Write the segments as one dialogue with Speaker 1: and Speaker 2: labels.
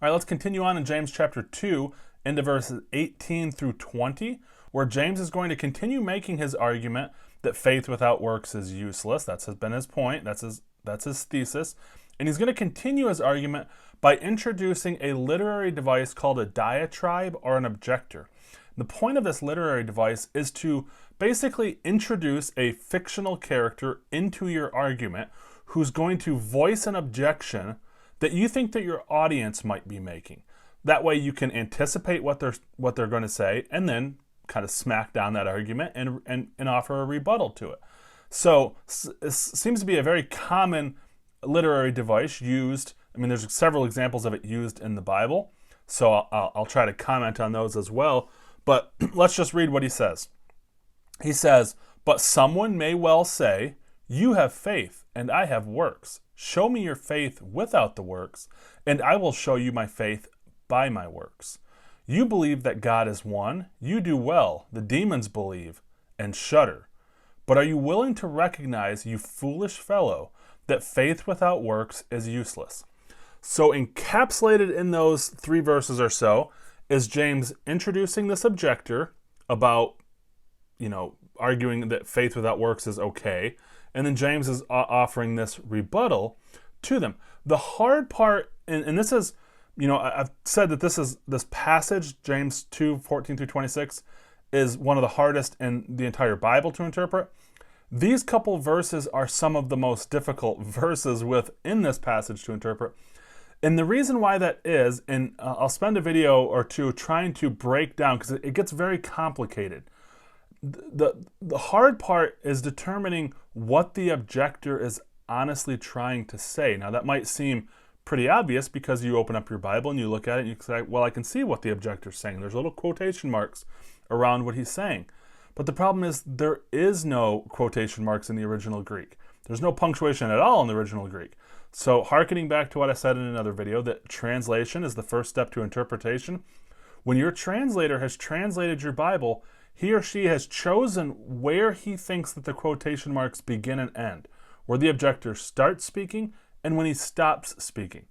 Speaker 1: All right, let's continue on in James chapter 2 into verses 18 through 20, where James is going to continue making his argument that faith without works is useless. That's been his point. That's his thesis. And he's going to continue his argument by introducing a literary device called a diatribe or an objector. The point of this literary device is to basically introduce a fictional character into your argument who's going to voice an objection that you think that your audience might be making. That way you can anticipate what they're going to say and then kind of smack down that argument and offer a rebuttal to it. So it seems to be a very common literary device used. I mean, there's several examples of it used in the Bible, so I'll try to comment on those as well. But let's just read what he says. He says, "But someone may well say, 'You have faith, and I have works. Show me your faith without the works, and I will show you my faith by my works. You believe that God is one. You do well. The demons believe and shudder. But are you willing to recognize, you foolish fellow, that faith without works is useless?'" So encapsulated in those 3 verses or so is James introducing this objector about, arguing that faith without works is okay. And then James is offering this rebuttal to them. The hard part, and this is, I've said that this passage, James 2, 14 through 26, is one of the hardest in the entire Bible to interpret. These couple verses are some of the most difficult verses within this passage to interpret. And the reason why that is, and I'll spend a video or two trying to break down, because it gets very complicated. The hard part is determining what the objector is honestly trying to say. Now, that might seem pretty obvious because you open up your Bible and you look at it and you say, well, I can see what the objector is saying. There's little quotation marks around what he's saying. But the problem is there is no quotation marks in the original Greek. There's no punctuation at all in the original Greek. So hearkening back to what I said in another video, that translation is the first step to interpretation. When your translator has translated your Bible, he or she has chosen where he thinks that the quotation marks begin and end, where the objector starts speaking and when he stops speaking.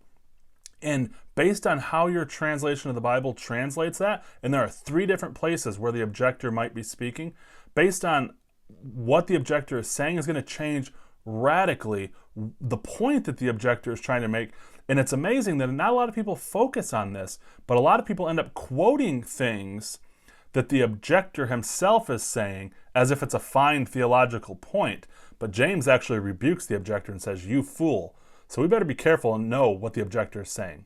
Speaker 1: And based on how your translation of the Bible translates that, and there are 3 different places where the objector might be speaking, based on what the objector is saying is going to change radically the point that the objector is trying to make. And it's amazing that not a lot of people focus on this, but a lot of people end up quoting things that the objector himself is saying as if it's a fine theological point. But James actually rebukes the objector and says, "You fool." So we better be careful and know what the objector is saying.